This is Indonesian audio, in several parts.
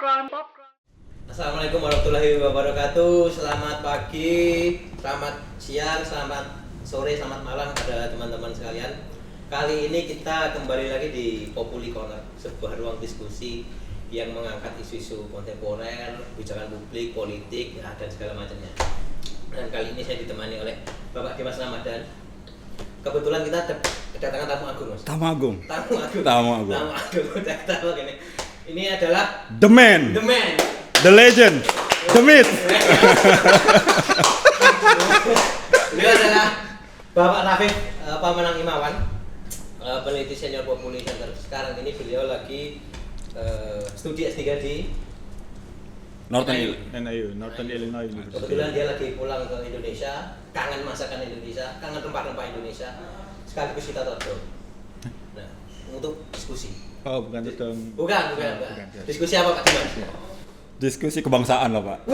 Assalamualaikum warahmatullahi wabarakatuh. Selamat pagi, selamat siang, selamat sore, selamat malam pada teman-teman sekalian. Kali ini kita kembali lagi di Populi Corner, sebuah ruang diskusi yang mengangkat isu-isu kontemporer, kebijakan publik, politik, dan segala macamnya. Dan kali ini saya ditemani oleh Bapak Dimas Ramadan. Kebetulan kita kedatangan tamu agung, Mas. Tamu agung. Ini adalah The Man, The Legend, The Myth. Beliau adalah Bapak Rafiq Pamanang Imawan, peneliti senior Populi Center. Sekarang ini beliau lagi studi S3 di Northern Illinois University. Kebetulan dia lagi pulang ke Indonesia, kangen masakan Indonesia, kangen rempah-rempah Indonesia. Sekaligus kita tonton. Nah, untuk diskusi. Oh, bukan. Diskusi apa Pak Dimas? Diskusi kebangsaan lah, Pak.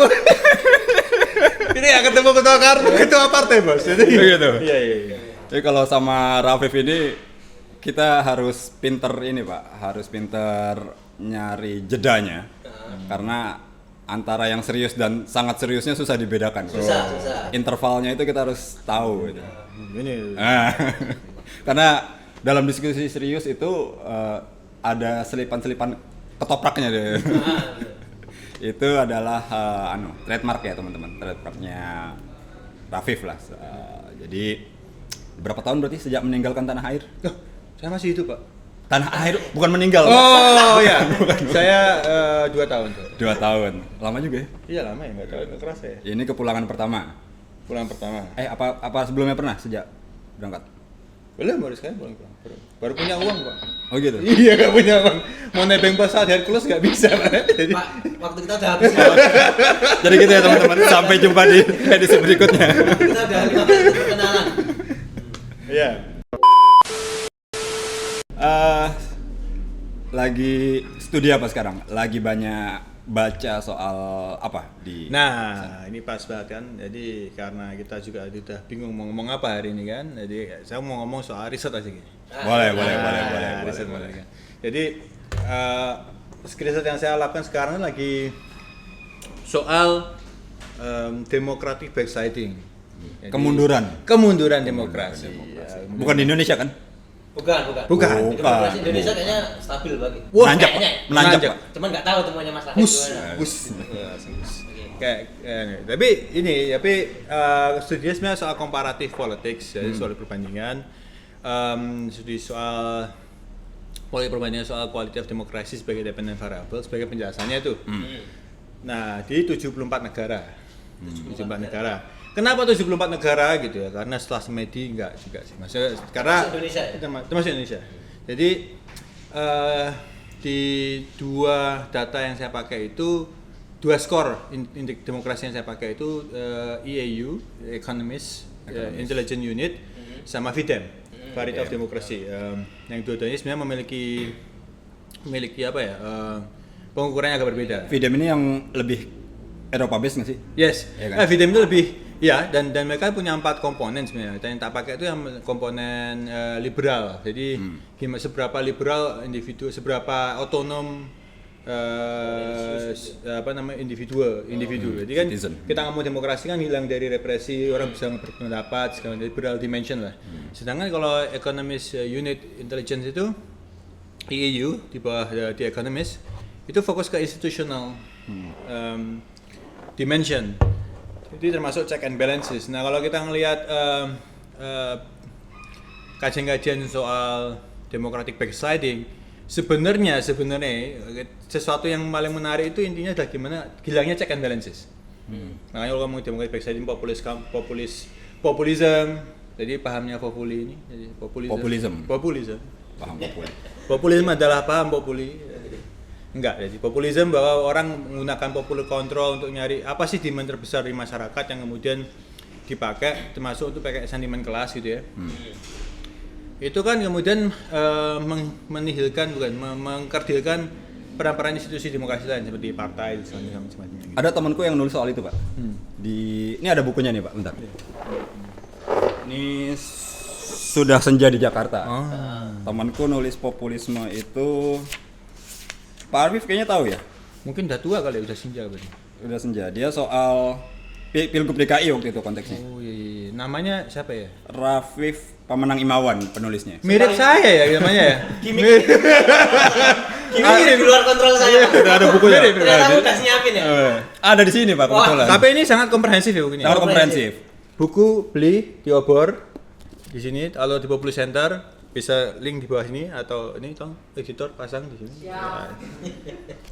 Ini ya ketemu ketua partai, Bos. Jadi Begitu. Iya. Jadi kalau sama Rafif ini kita harus pinter ini, Pak. Harus pinter nyari jedanya. Karena antara yang serius dan sangat seriusnya susah dibedakan. Susah. Intervalnya itu kita harus tahu gitu. ini Karena dalam diskusi serius itu ada selipan-selipan ketopraknya deh. Itu adalah trademark ya teman-teman, trademarknya Rafif lah. Jadi berapa tahun berarti sejak meninggalkan tanah air? Loh, saya masih hidup, Pak. Tanah air bukan meninggal. Oh iya, saya 2 tahun tuh. 2 tahun, lama juga ya? Iya lama ya, nggak kerasa ya. Ini kepulangan pertama. Pulang pertama. Apa sebelumnya pernah sejak berangkat? Belum, baru sekali pulang. Baru punya uang, Pak. Oh gitu. Iya, nggak punya uang. Mau nebeng pas saat Hercules nggak bisa, Pak. Jadi Pak, waktu kita udah habis. Jadi gitu ya teman-teman. Sampai jumpa di edisi berikutnya. Kita udah 5 menit perkenalan. Iya. Lagi studi apa sekarang? Lagi banyak baca soal apa di? Nah, ini pas banget kan. Jadi karena kita juga udah bingung mau ngomong apa hari ini kan. Jadi saya mau ngomong soal riset aja gini. Boleh. Riset boleh kan. Jadi riset yang saya lakukan sekarang lagi soal democratic backsliding. Jadi, kemunduran demokrasi. Ya, Bukan di Indonesia kan? Bukan. Demokrasi Indonesia kayaknya stabil banget. Wah, Menanjak, Pak. Cuman nggak tahu temuannya Mas Rafiq Bus. gimana. Tapi studinya sebenarnya soal comparative politics, jadi soal perbandingan, studi soal perbandingan soal quality of democracy sebagai dependent variable, sebagai penjelasannya itu. Nah, di 74 negara. 74 negara. Kenapa 74 negara gitu ya? Karena setelah semedi enggak juga sih. Maksudnya karena Indonesia ya? termasuk Indonesia. Jadi di 2 data yang saya pakai itu 2 skor indeks demokrasi yang saya pakai itu EAU, Economist Intelligence Unit, sama VDEM, Variety of Democracy. Yang dua-duanya sebenarnya memiliki apa ya? Pengukurannya agak berbeda. VDEM ini yang lebih Eropa based nggak sih? Yes, Ya kan? VDEM itu lebih ya, dan mereka punya 4 komponen sebenarnya. Dan yang tak pakai itu yang komponen liberal. Jadi gimana seberapa liberal individu, seberapa otonom individu. Jadi kan Citizen. kita ngomong demokrasi kan hilang dari represi, orang bisa berpendapat, segala liberal dimension lah. Sedangkan kalau Economist Unit Intelligence itu EAU di bawah The Economist itu fokus ke institutional dimension. Jadi termasuk check and balances. Nah, kalau kita ngelihat kajian-kajian soal democratic backsliding, sebenarnya sesuatu yang paling menarik itu intinya adalah gimana hilangnya check and balances. Makanya kalau ngomong democratic backsliding, populism, jadi pahamnya populi ini, jadi populism. Paham populi. Populisme adalah paham populi. Enggak, jadi populisme bahwa orang menggunakan popular control untuk nyari apa sih demand terbesar di masyarakat yang kemudian dipakai, termasuk untuk pakai sentimen kelas gitu ya. Itu kan kemudian mengkerdilkan peran-peran institusi demokrasi lain seperti partai dan macam-macam. Ada temanku yang nulis soal itu, Pak. Ini ada bukunya nih, Pak. Bentar. Ini sudah senja di Jakarta. Temanku nulis populisme itu Pak Arif kayaknya tahu ya? Mungkin udah tua kali, udah senja berarti. Udah senja. Dia soal Pilgub DKI waktu itu konteksnya. Oh iya. Namanya siapa ya? Rafif Pemenang Imawan penulisnya. Mirip saya ya namanya ya. Gimik di luar kontrol saya. Udah ada bukunya. Ternyata udah nyiapin ya. Ada di sini Pak kebetulan. Tapi ini sangat komprehensif ya bukunya. Sangat komprehensif. Buku beli di obor di sini, kalau di Populi Center bisa link di bawah sini atau ini tolong editor pasang di sini. Ya.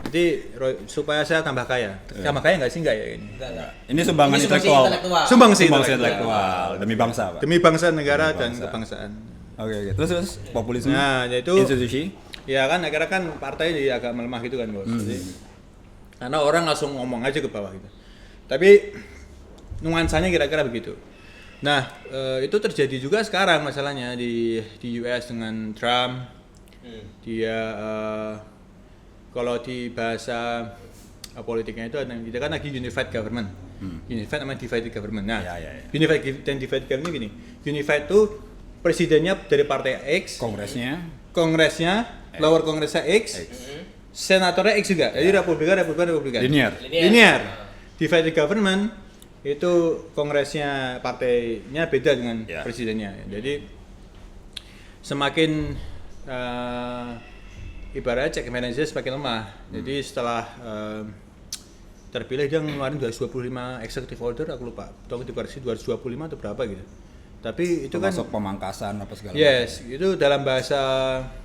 Jadi supaya saya tambah kaya. Tambah kaya nggak sih nggak ya ini? Enggak. Ini sumbangan Ini sumbangsi intelektual. Sumbangsi Intelektual demi bangsa, Pak. demi bangsa, negara Demi dan bangsa. kebangsaan. Oke. Terus populisme. Nah, yaitu institusi. ya kan akhirnya kan partai jadi agak melemah gitu kan, Bos. Jadi, karena orang langsung ngomong aja ke bawah gitu. Tapi nuansanya kira-kira begitu. Nah, itu terjadi juga sekarang masalahnya di US dengan Trump. Dia kalau di bahasa politiknya itu kita kan lagi unified government. Unified sama divided government. Nah, Ya. unified dan divided government gini. Unified itu presidennya dari partai X, kongresnya lower kongresnya X, senatornya X juga. Jadi Republikan. Linear. Divided government itu kongresnya partainya beda dengan presidennya. Jadi semakin ibaratnya check and balances semakin lemah. Jadi setelah terpilih dia ngeluarin 225 executive order, aku lupa. Atau dikoreksi 225 atau berapa gitu. Tapi itu termasuk kan pemangkasan apa segala yes, itu dalam bahasa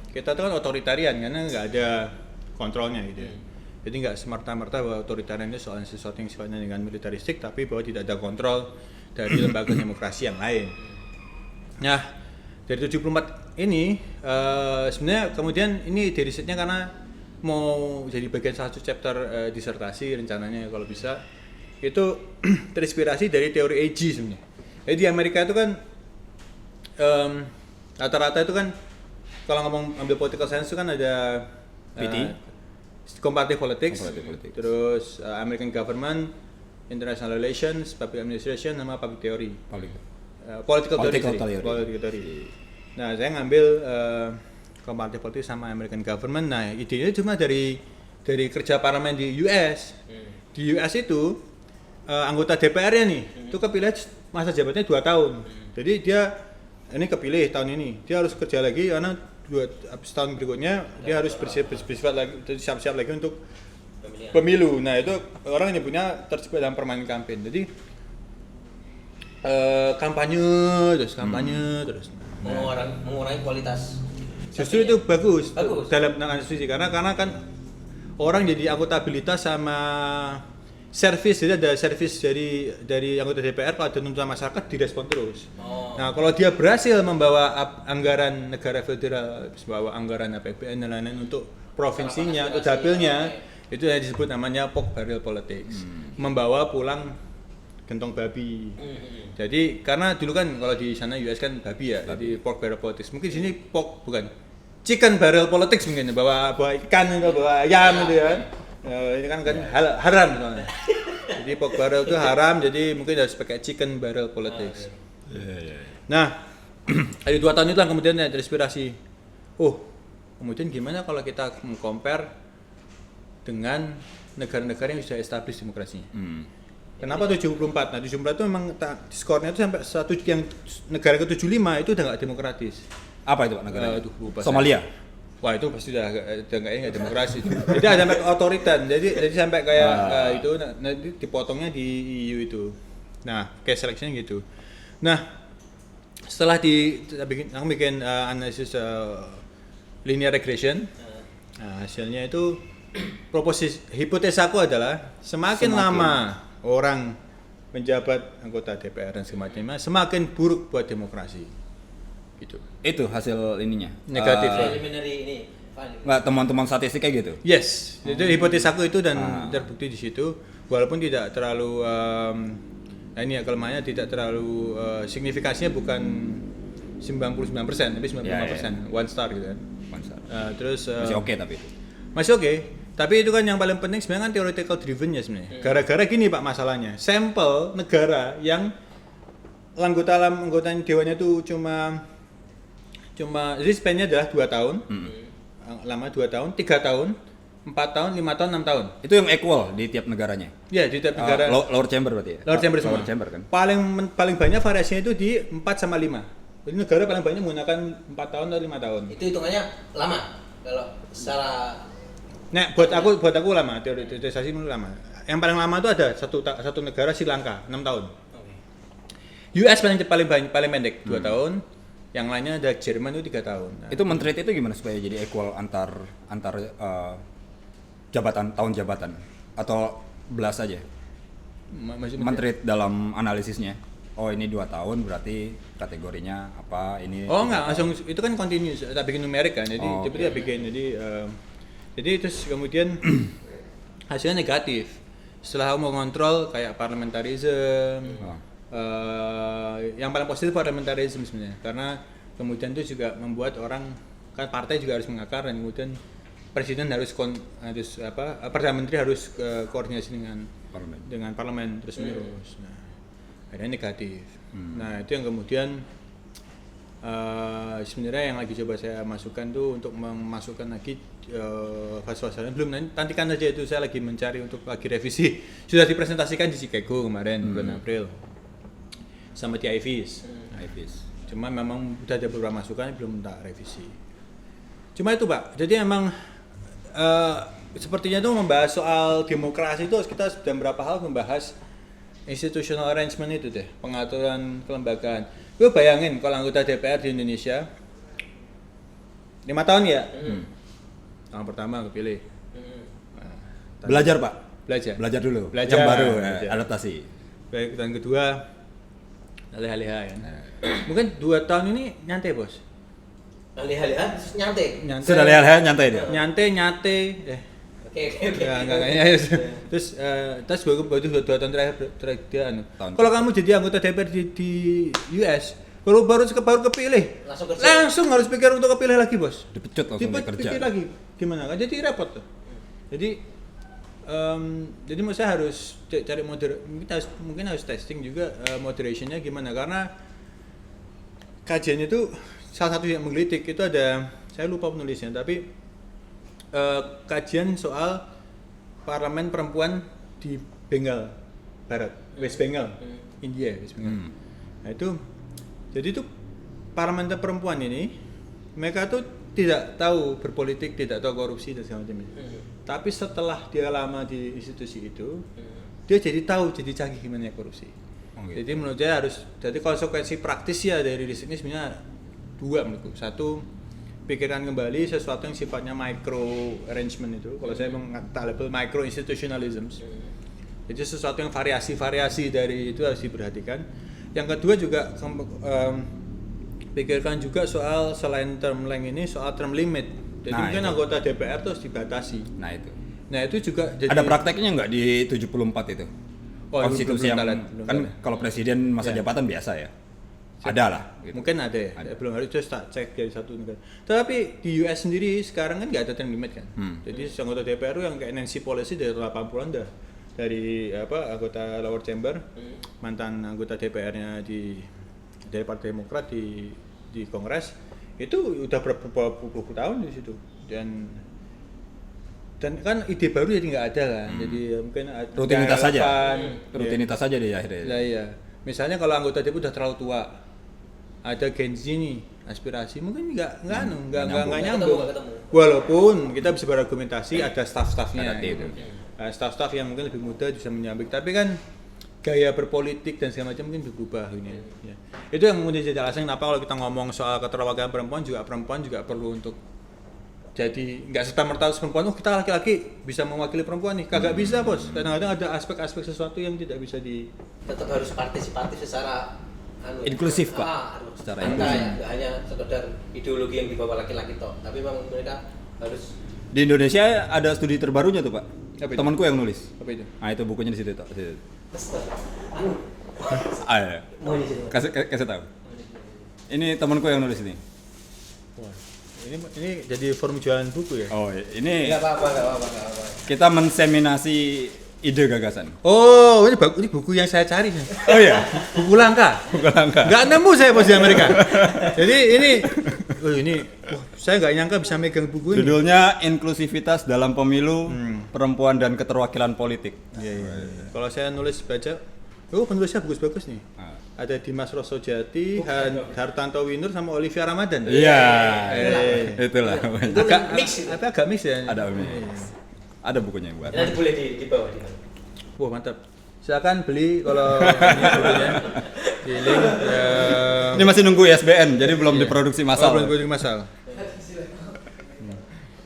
kita itu kan otoritarian karena nggak ada kontrolnya gitu ya. Jadi nggak semerta-merta bahwa otoritarian itu soal sesuatu yang sifatnya dengan militaristik, tapi bahwa tidak ada kontrol dari lembaga demokrasi yang lain. Nah, dari 74 ini sebenarnya kemudian ini di risetnya karena mau jadi bagian salah satu chapter disertasi rencananya kalau bisa, itu terinspirasi dari teori AG sebenarnya. Jadi di Amerika itu kan rata-rata itu kan kalau ngomong ambil political science itu kan ada PT, comparative politics, terus American government, international relations, public administration, sama public theory. Political theory. Nah, saya ngambil comparative politics sama American government. Nah, idenya cuma dari kerja parlemen di US. Di US itu anggota DPR-nya nih, itu kepilih masa jabatannya 2 tahun. Jadi dia ini kepilih tahun ini, dia harus kerja lagi karena habis tahun berikutnya dia harus bersifat lagi, siap-siap lagi untuk pemilu. Nah, itu orang nyebutnya terjebak dalam permainan kampanye. Jadi kampanye terus. Mengurangi kualitas. Justru itu bagus. Dalam penanganan institusi karena kan orang jadi akuntabilitas sama servis, jadi ada servis dari anggota DPR kalau ada tuntutan masyarakat direspon terus. Nah, kalau dia berhasil membawa anggaran negara federal, membawa anggaran APBN dan lain-lain untuk provinsinya, untuk dapilnya, itu yang disebut namanya pork barrel politics. Membawa pulang gentong babi. Jadi karena dulu kan kalau di sana US kan babi ya, jadi pork barrel politics. Mungkin di sini pork bukan chicken barrel politics mungkin, bawa ikan atau bawa ayam gitu ya. Ini kan haram soalnya. Jadi pork barrel itu haram, jadi mungkin harus pakai chicken barrel politics. Nah, dari 2 tahun itu kan kemudian terinspirasi. Kemudian gimana kalau kita compare dengan negara-negara yang sudah established demokrasinya? Kenapa 74? Nah, 74 itu memang skornya itu sampai yang negara ke-75 itu udah nggak demokratis. Apa itu Pak negara? Somalia. Wah, itu pasti udah kayaknya nggak demokrasi. Jadi ada sampai otoritan. Jadi sampai kayak itu nanti dipotongnya di EU itu. Nah, kayak seleksinya gitu. Nah, setelah aku bikin analisis linear regression. Nah, hasilnya itu hipotesaku adalah semakin lama orang menjabat anggota DPR dan semacamnya, semakin buruk buat demokrasi. Gitu. Itu hasil ininya. Negatif. Nggak, teman-teman statistik kayak gitu. Yes, itu hipotesaku itu dan terbukti di situ. Walaupun tidak terlalu ini ya kelemahannya tidak terlalu signifikasinya bukan 99%, tapi 95%, one star gitu kan. One star. Terus Masih oke tapi itu. Masih oke. Tapi itu kan yang paling penting sebenarnya kan theoretical driven ya sebenarnya. Gara-gara gini Pak masalahnya. Sampel negara yang anggota dewannya itu cuma jadi span-nya adalah 2 tahun. Lama 2 tahun, 3 tahun. 4 tahun, 5 tahun, 6 tahun. Itu yang equal di tiap negaranya. Ya, di tiap negara. Lower chamber berarti ya? Lower chamber semua. Lower chamber kan? Paling banyak variasinya itu di 4 sama 5. Jadi negara paling banyak menggunakan 4 tahun atau 5 tahun. Itu hitungannya lama kalau secara Nah, buat aku lama, teoretisasi itu lama. Yang paling lama itu ada satu negara Sri Lanka, 6 tahun. US paling pendek 2 tahun. Yang lainnya ada Jerman itu 3 tahun. Nah, itu men-treat itu gimana supaya jadi equal antar jabatan, tahun jabatan atau belas aja? Men-treat dalam analisisnya. Oh, ini 2 tahun berarti kategorinya apa ini? Oh enggak, langsung itu kan continuous, tak bikin numerik kan. Jadi okay. Jadi terus kemudian hasilnya negatif. Setelah mau ngontrol kayak parlementarisme, yang paling positif parlementarisme sebenarnya, karena kemudian itu juga membuat orang kan partai juga harus mengakar dan kemudian presiden harus perdana menteri harus koordinasi dengan parlemen terus menerus. Nah, akhirnya negatif. Nah, itu yang kemudian sebenarnya yang lagi coba saya masukkan tuh untuk memasukkan lagi fase-fasenya belum, nantikan aja itu, saya lagi mencari untuk lagi revisi. Sudah dipresentasikan di Chicago kemarin bulan April sama di IVIS. Cuma memang udah ada beberapa masukan belum tak revisi. Cuma itu Pak, jadi emang sepertinya tuh membahas soal demokrasi itu kita sudah berapa hal membahas institutional arrangement itu deh, pengaturan kelembagaan. Gue bayangin kalau anggota DPR di Indonesia 5 tahun ya, tahun pertama kepilih. Nah, belajar Pak? Belajar dulu, belajar, yang baru, belajar. Adaptasi. Baik, dan kedua alih-alih kan. Mungkin 2 tahun ini nyantai bos. alih-alih nyantai. Sudah lihat nyantai dia? Nyantai. Oke. Ya, enggak. Terus baru 2 tahun terakhir. Kalau kamu jadi anggota DPR di US, baru kepilih, langsung harus pikir untuk kepilih lagi bos. Dipecut langsung kerja. Pikir lagi, gimana kan? Jadi repot tuh. Jadi menurut saya harus cari mungkin harus testing juga moderationnya gimana, karena kajian itu salah satu yang menggelitik itu ada, saya lupa penulisnya, tapi kajian soal parlemen perempuan di Bengal Barat, West Bengal, India, West Bengal. Nah itu, jadi itu parlementer perempuan ini, mereka tuh tidak tahu berpolitik, tidak tahu korupsi dan segala macam itu. Tapi setelah dia lama di institusi itu, dia jadi tahu, jadi canggih gimana korupsi. Okay. Jadi menurut saya harus, jadi konsekuensi praktis ya dari riset ini sebenarnya 2 menurutku. Satu, pikirkan kembali sesuatu yang sifatnya micro arrangement itu. Kalau saya mengatakan label micro institutionalism. Jadi sesuatu yang variasi dari itu harus diperhatikan. Yang kedua juga pikirkan juga soal selain term length ini soal term limit. Jadi mungkin anggota DPR terus dibatasi. Nah itu juga jadi, ada prakteknya nggak di 74 itu? Konstitusi yang kan kalau presiden masa jabatan biasa ya. Ada lah. Gitu. Mungkin ada ya. Belum harus tak cek dari satu negara. Tapi di US sendiri sekarang kan nggak ada term limit kan. Jadi anggota DPR yang kayak Nancy Pelosi dari 80-an dah. Dari anggota lower chamber, mantan anggota DPR-nya dari Partai Demokrat di Kongres itu udah berapa puluh tahun di situ. Dan kan ide baru jadi nggak ada kan. Jadi mungkin rutinitas saja. Rutinitas saja deh akhirnya. Nah, iya. Misalnya kalau anggota DPR udah terlalu tua, ada Gen Z nih aspirasi mungkin nggak nyambung. Walaupun kita bisa berargumentasi ada staff-staffnya gitu. Staff-staff yang mungkin lebih muda bisa menyambik, tapi kan gaya berpolitik dan segala macam mungkin berubah ini ya. Itu yang kemudian jadi alasan kenapa kalau kita ngomong soal keterwakilan perempuan juga perlu untuk jadi nggak serta-merta perempuan kita laki-laki bisa mewakili perempuan nih, kagak bisa bos. Kadang-kadang ada aspek-aspek sesuatu yang tidak bisa tetap harus partisipatif secara inklusif Pak. Secara inklusif. Nggak hanya sekedar ideologi yang dibawa laki-laki toh, tapi memang mereka harus. Di Indonesia ada studi terbarunya tuh Pak. Temanku yang nulis. Apa itu? Nah itu bukunya di situ toh. Kasih tahu. Ini temanku yang nulis ini. Wah, ini jadi forum jualan buku ya? Oh, ini Enggak apa-apa. Kita menseminasi ide gagasan. Oh, ini buku yang saya cari. Oh iya, buku langka. Buku langka. Nggak nemu saya bos di Amerika. Jadi ini Oh ini, saya nggak nyangka bisa megang buku ini. Judulnya Inklusivitas dalam Pemilu, Perempuan dan Keterwakilan Politik. Iya. Kalau saya nulis baca, penulisnya bagus-bagus nih. Ada Dimas Rosojati, Hartanto Winur sama Olivia Ramadan. Iya, itulah. Agak mix ya. Ada mix. Ada bukunya yang buat. Nanti boleh di bawah di mana? Wah mantap. Silakan beli kalau ini bukunya. Di link. Ini masih nunggu ISBN, jadi belum diproduksi massal. Belum diproduksi massal.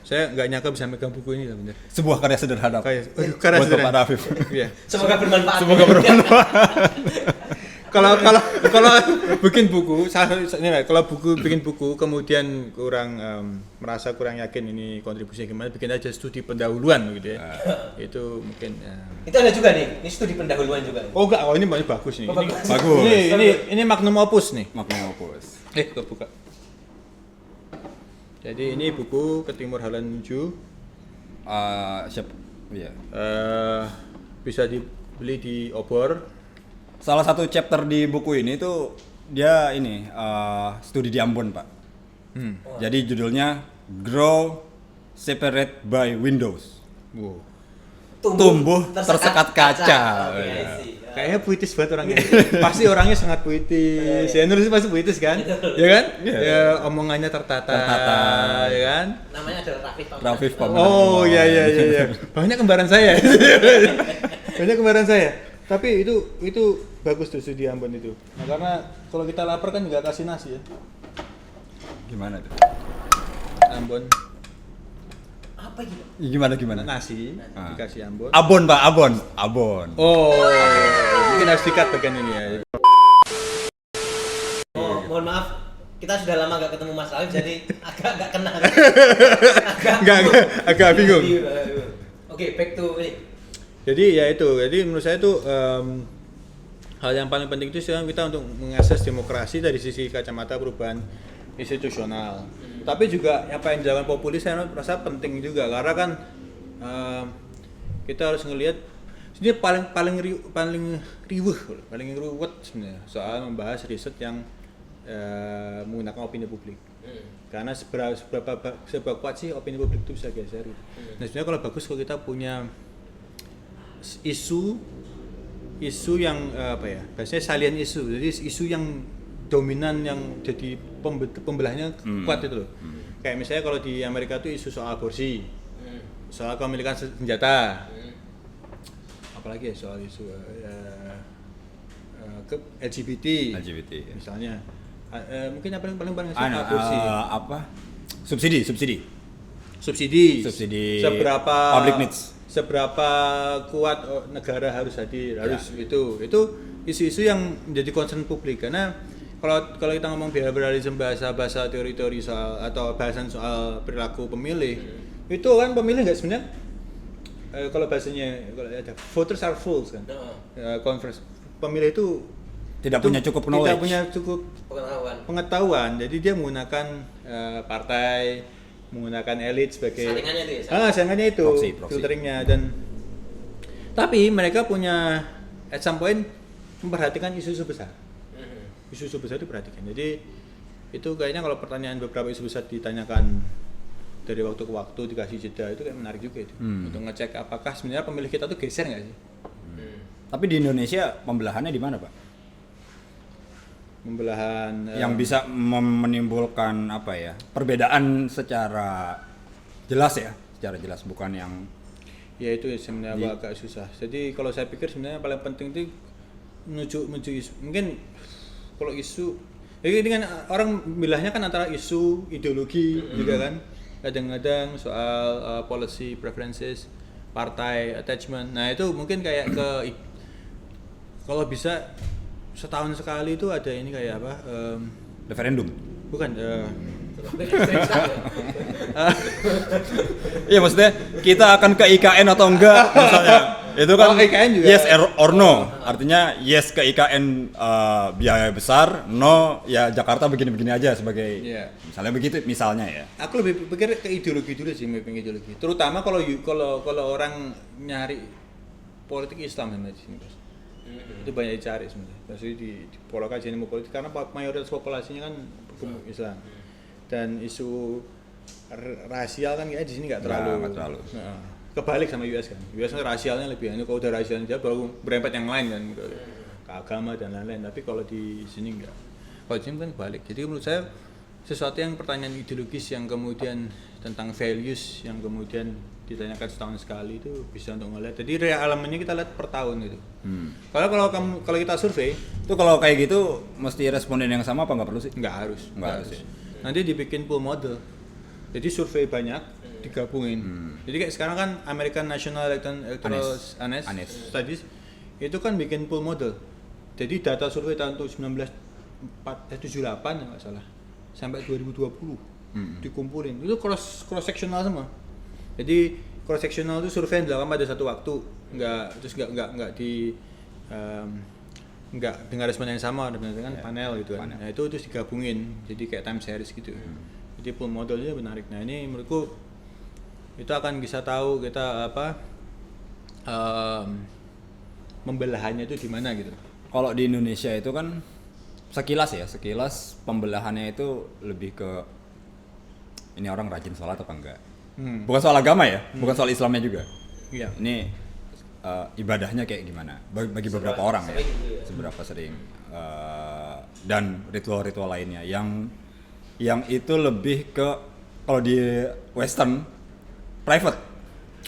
Saya nggak nyangka bisa megang buku ini lah bener. Sebuah karya sederhana. Karya Buat sederhana. Bapak Rafif. Iya. Semoga bermanfaat. Semoga bermanfaat. Kalau bikin buku, kalau bikin buku kemudian kurang merasa kurang yakin ini kontribusinya gimana, bikin aja studi pendahuluan gitu ya. Itu mungkin. Itu ada juga nih, ini studi pendahuluan juga. Oh enggak, ini bagus nih. Bagus. Ini magnum opus nih. Magnum opus. Kebuka. Jadi ini buku Ke Timur Halan Menuju. Siap. Iya. Bisa dibeli di Obor. Salah satu chapter di buku ini tuh dia ini studi di Ambon, Pak. Jadi judulnya Grow Separate by Windows. Wow. Tumbuh tersekat kaca. Kayaknya puitis banget orangnya. Pasti orangnya sangat puitis. Ya nulis pasti puitis kan? Ya kan? Ya omongannya tertata. Ya kan? Namanya adalah Rafif Paman. Oh iya. Banyak kembaran saya. Banyak kembaran saya. Tapi itu bagus tuh studi Ambon itu. Nah, karena kalau kita lapar kan nggak kasih nasi ya. Gimana tuh? Ambon. Apa gitu? Gimana? Nasi dikasih Ambon. Abon, Pak, Abon. Oh, mungkin harus dikat bagian ini ya. Mohon maaf, kita sudah lama gak ketemu Mas Rafif jadi agak kenal. Agak bingung. Oke, back to ini. Jadi ya itu, menurut saya itu hal yang paling penting itu sekarang kita untuk mengakses demokrasi dari sisi kacamata perubahan institusional. Tapi juga apa yang dilakukan populis saya rasa penting juga karena kan kita harus ngelihat ini paling ruwet sebenarnya soal membahas riset yang menggunakan opini publik. Karena seberapa kuat sih opini publik itu bisa geser. Nah sebenarnya kalau bagus kalau kita punya isu yang biasanya salient isu, jadi isu yang dominan yang jadi pembelahnya kuat itu loh. Kayak misalnya kalau di Amerika tuh isu soal aborsi, soal kepemilikan senjata, apalagi ya soal isu ke LGBT misalnya. Mungkin yang paling soal aborsi. Subsidi. Seberapa public needs. Seberapa kuat negara harus hadir, itu isu-isu yang menjadi concern publik karena kalau kita ngomong behavioralism bahasa teori-teori soal atau bahasan soal perilaku pemilih itu kan pemilih nggak sebenarnya kalau bahasanya kalau ada voters are fools kan conference pemilih itu tidak punya cukup knowledge, tidak punya cukup pengetahuan jadi dia menggunakan partai menggunakan elit sebagai saringannya itu proxy. Filteringnya dan tapi mereka punya at some point memperhatikan isu-isu besar isu-isu besar diperhatikan jadi itu kayaknya kalau pertanyaan beberapa isu besar ditanyakan dari waktu ke waktu dikasih jeda itu kayak menarik juga itu untuk ngecek apakah sebenarnya pemilih kita tuh geser nggak sih tapi di Indonesia pembelahannya di mana Pak? Pembelahan yang bisa menimbulkan perbedaan secara jelas bukan yang ya itu sebenarnya agak susah jadi kalau saya pikir sebenarnya paling penting itu menuju isu mungkin kalau isu ini kan orang bilahnya kan antara isu ideologi juga kan kadang-kadang soal policy preferences partai attachment nah itu mungkin kayak kalau bisa setahun sekali itu ada ini kayak apa referendum bukan iya maksudnya kita akan ke IKN atau enggak misalnya itu kan IKN juga yes or no artinya yes ke IKN biaya besar no ya Jakarta begini-begini aja sebagai misalnya begitu misalnya ya aku lebih pikir ke ideologi dulu sih ideologi terutama kalau orang nyari politik Islam di sini itu banyak dicari sebenarnya maksudnya di pola kajian ilmu politik karena mayoritas populasinya kan Islam dan isu rasial kan kayak di sini nggak terlalu. Nah, kebalik sama US kan. US kan rasialnya lebih, kalau udah rasialnya dia baru berempet yang lain kan, ke agama dan lain-lain. Tapi kalau di sini enggak. Kalau di sini kan kebalik. Jadi menurut saya sesuatu yang pertanyaan ideologis yang kemudian tentang values yang kemudian ditanyakan setahun sekali itu bisa untuk melihat. Jadi elemennya kita lihat per tahun gitu. Kalau kita survei itu kalau kayak gitu mesti responden yang sama apa nggak perlu sih? Nggak harus. Ya. Nanti dibikin pool model. Jadi survei banyak digabungin. Jadi kayak sekarang kan American National Electoral Studies itu kan bikin pool model. Jadi data survei tahun 1978 nggak salah sampai 2020 dikumpulin. Itu cross sectional semua. Jadi cross sectional itu survei yang dilakukan pada satu waktu, nggak dengan responden yang sama dengan panel gitu kan. Nah, itu digabungin jadi kayak time series gitu. Jadi pool modelnya menarik. Nah, ini menurutku itu akan bisa tahu kita membelahannya itu di mana gitu. Kalau di Indonesia itu kan sekilas pembelahannya itu lebih ke ini orang rajin sholat apa enggak. Bukan soal agama ya, bukan soal Islamnya juga. Iya. Ini ibadahnya kayak gimana bagi beberapa orang ya, seberapa sering dan ritual-ritual lainnya yang itu lebih ke kalau di Western private.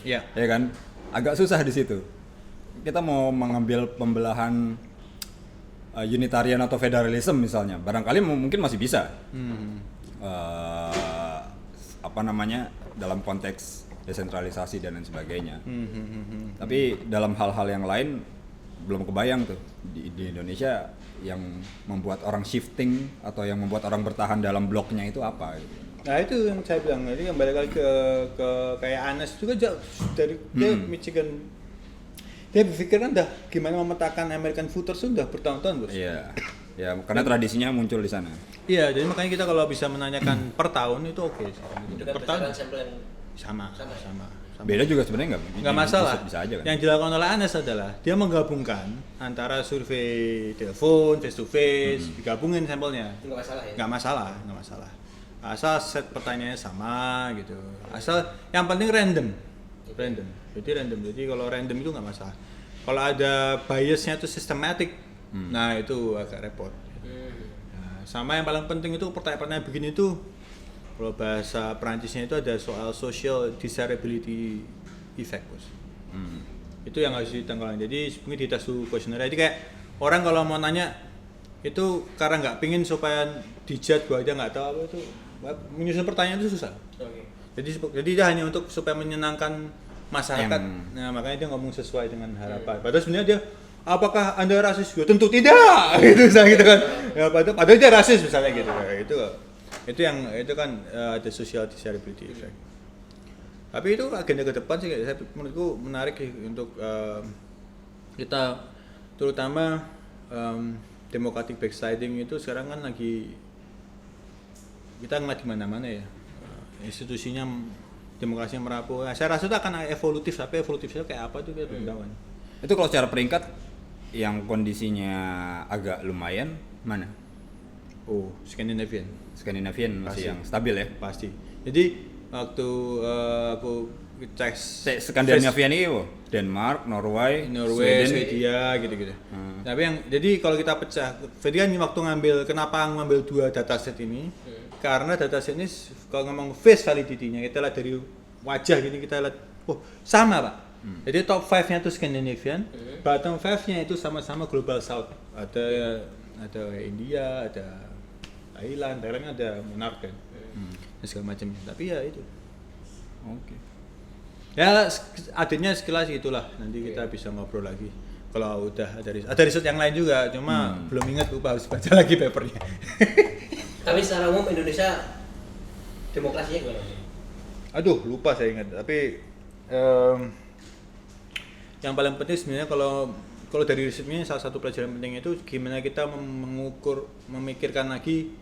Iya. Ya kan, agak susah di situ. Kita mau mengambil pembelahan unitarian atau federalism misalnya, barangkali mungkin masih bisa. Dalam konteks desentralisasi dan lain sebagainya. Tapi dalam hal-hal yang lain belum kebayang tuh di Indonesia yang membuat orang shifting atau yang membuat orang bertahan dalam bloknya itu apa gitu. Nah, itu yang saya bilang, jadi kembali lagi ke kayak Anas juga jauh dari dia Michigan. Dia berpikir kan dah gimana memetakan American voters sudah bertahun-tahun, Bos. Iya. Ya, karena tradisinya muncul di sana. Iya, jadi makanya kita kalau bisa menanyakan per tahun itu oke. Per tahun sampel yang sama. Beda juga sebenarnya nggak masalah. Bisa aja kan. Yang dilakukan oleh Anas adalah dia menggabungkan antara survei telepon, face to face, digabungin sampelnya. Nggak masalah ya? Nggak masalah. Asal set pertanyaannya sama gitu. Asal yang penting random. Jadi kalau random itu nggak masalah. Kalau ada biasnya itu systematic, nah itu agak repot. Nah, sama yang paling penting itu pertanyaan-pertanyaan begini itu, kalau bahasa Perancisnya itu ada soal social desirability effect, Bos. Itu yang harus ditanggalkan. Jadi sebenarnya di tes kuesioner. Jadi kayak orang kalau mau nanya itu karena nggak pingin supaya dijudge bahwa dia nggak tahu apa itu, menyusun pertanyaan itu susah. Jadi dia hanya untuk supaya menyenangkan masyarakat. Nah, makanya dia ngomong sesuai dengan harapan. Padahal sebenarnya dia, apakah Anda rasis? Tentu tidak. Gitu misalnya gitu kan. Ya, padahal dia rasis misalnya gitu. Itu kan ada social desirability effect. Tapi itu agenda ke depan sih menurutku menarik untuk kita, terutama democratic backsliding itu sekarang kan lagi kita ngeliat di mana-mana ya. Institusinya demokrasi yang merapuh. Nah, saya rasa itu akan evolutif, tapi evolutifnya kayak apa itu kita belum tahu. Itu kalau secara peringkat yang kondisinya agak lumayan mana? Oh, Scandinavian Masih pasti. yang stabil ya? Pasti. Jadi waktu aku cek Skandinavian itu Denmark, Norway, Swedia gitu-gitu. Tapi jadi kalau kita pecah, jadi kan waktu kenapa ngambil dua dataset ini? Karena dataset ini kalau ngomong face validity-nya kita lihat dari wajah gini, kita lihat sama, Pak. Jadi top 5-nya itu Scandinavian, bottom 5-nya itu sama-sama Global South. Ada India, ada Thailand ada Monarch kan. Dan segala macamnya. Tapi ya itu. Oke. Ya adanya sekilas itulah, nanti kita bisa ngobrol lagi. Kalau udah ada riset yang lain juga, cuma belum ingat, lupa harus baca lagi papernya. Tapi secara umum Indonesia demokrasinya gimana? Aduh, lupa saya ingat. Tapi yang paling penting sebenarnya kalau dari risetnya salah satu pelajaran penting itu gimana kita memikirkan lagi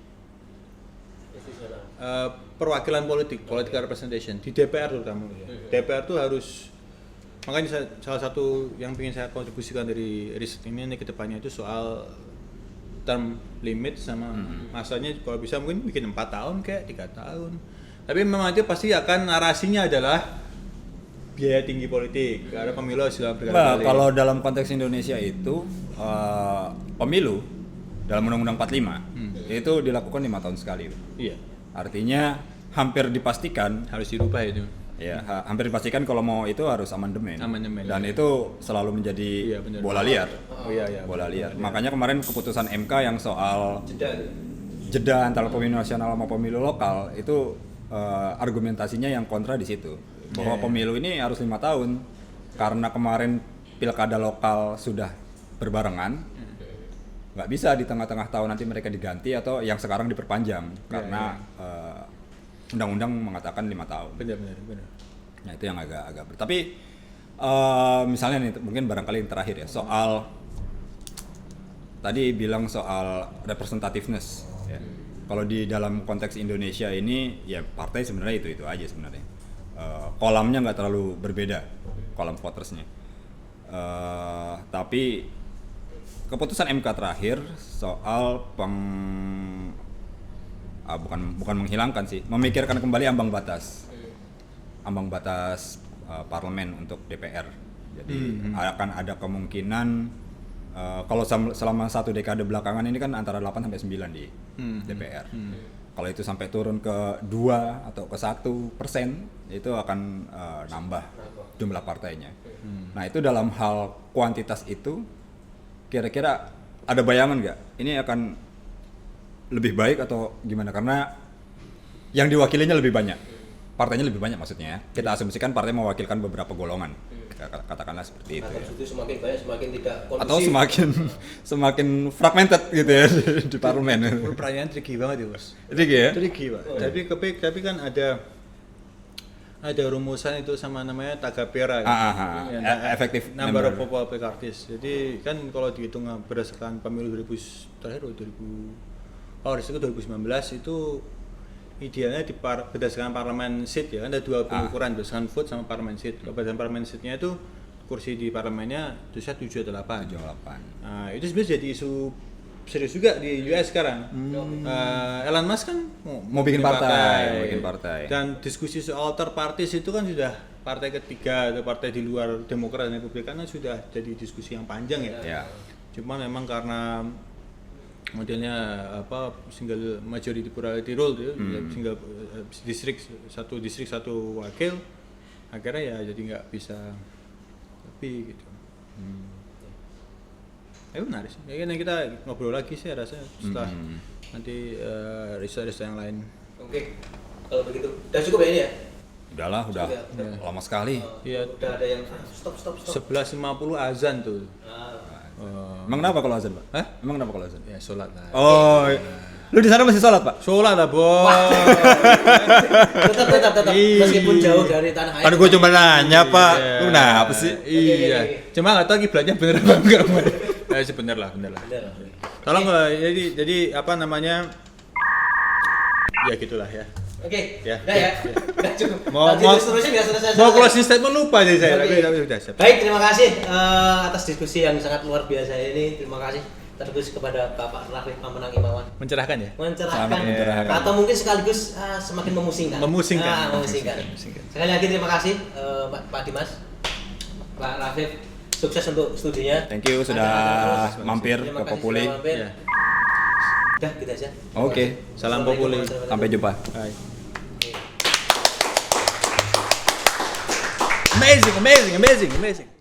perwakilan politik, political representation di DPR terutama. DPR tuh harus, makanya salah satu yang ingin saya kontribusikan dari riset ini ke depannya itu soal term limit sama masanya kalau bisa mungkin bikin 4 tahun kayak 3 tahun. Tapi memang itu pasti akan narasinya adalah biaya tinggi politik karena pemilu sudah Nah, berkali-kali. kalau dalam konteks Indonesia itu pemilu dalam Undang-Undang 45 itu dilakukan 5 tahun sekali. Iya, Artinya hampir dipastikan harus dirubah itu. ya hampir dipastikan kalau mau itu harus amandemen. Amandemen, Dan iya. itu selalu menjadi Iya, benar. bola liar. Oh iya iya. Bola liar. Makanya kemarin keputusan MK yang soal Jeda. jeda antara pemilu nasional sama pemilu lokal itu argumentasinya yang kontra di situ bahwa pemilu ini harus 5 tahun karena kemarin pilkada lokal sudah berbarengan, nggak bisa di tengah-tengah tahun nanti mereka diganti atau yang sekarang diperpanjang karena undang-undang mengatakan 5 tahun. Benar. Nah itu yang agak tapi misalnya nih mungkin barangkali yang terakhir ya soal tadi bilang soal representativeness ya. Kalau di dalam konteks Indonesia ini ya partai sebenarnya itu aja sebenarnya. Kolamnya nggak terlalu berbeda kolam votersnya. Tapi keputusan MK terakhir soal bukan menghilangkan sih, memikirkan kembali ambang batas parlemen untuk DPR. Jadi akan ada kemungkinan kalau selama 1 dekade belakangan ini kan antara 8 sampai 9 di DPR. Kalau itu sampai turun ke 2 atau ke 1%, itu akan nambah jumlah partainya. Nah itu dalam hal kuantitas itu, kira-kira ada bayangan nggak? Ini akan lebih baik atau gimana? Karena yang diwakilinya lebih banyak, partainya lebih banyak maksudnya. Kita asumsikan partai mewakilkan beberapa golongan, katakanlah seperti itu. Akan Ya. itu semakin banyak semakin tidak kondusif. Atau semakin fragmented gitu ya di parlemen. Pertanyaan tricky banget ya, Bos. Tricky ya? Tricky, Pak. Tapi kan ada rumusan itu sama namanya Tagapera. Effective number of number. public artists. Jadi kan kalau dihitung berdasarkan pemilu 2019 itu idealnya berdasarkan parlemen seat ya, kan ada 2 pengukuran berdasarkan vote sama parlemen seat. Kalau berdasarkan parlemen seatnya itu kursi di parlemennya itu 7 atau 8. 78. Nah, itu sebenarnya jadi isu serius juga di US sekarang. Elon Musk kan Mau bikin partai. Dan diskusi soal third parties itu kan sudah partai ketiga atau partai di luar Demokrat dan Republikan kan sudah jadi diskusi yang panjang ya. Ya. Cuma memang karena modelnya single majority plurality rule tuh, single satu distrik satu wakil, akhirnya ya jadi nggak bisa lebih gitu. Menarik sih. Ya, kita ngobrol lagi sih rasanya setelah nanti riset yang lain. Oke. Kalau begitu, udah cukup ya ini ya? Udahlah, udah lama sekali. Iya. Udah ada yang stop. 11.50 azan tuh. Emang kenapa kalau azan, Pak? Hah? Emang kenapa kalau azan? Ya sholat lah. Oh, lu di sana masih sholat, Pak? Sholat lah, Bos. Tetap. Iya. Meskipun jauh dari tanah air. Kan gue cuma nanya, Pak. Lu kenapa sih? Iya. Oke. Cuma nggak tahu kiblatnya bener apa enggak. Bener lah. Bener. Tolong jadi apa namanya? Ya gitulah ya. Oke. Ya. Udah ya. Udah cukup. Mau seterusnya biar selesai. mau closing statement lupa jadi saya. Oke. Tapi udah siap. Baik, terima kasih atas diskusi yang sangat luar biasa ini. Terima kasih terkhusus kepada Bapak Rafif Pamenang Imawan. Mencerahkan ya? Mencerahkan Sangat mencerahkan. atau mungkin sekaligus semakin memusingkan. Memusingkan. Memusingkan. Sekali lagi terima kasih Pak Dimas, Pak Rafif. Sukses untuk studinya. Thank you sudah mampir Terima ke kasih Populi. sudah mampir. Ya. Udah, gitu aja. Oke. Salam Populi. Sampai jumpa. Bye. Amazing.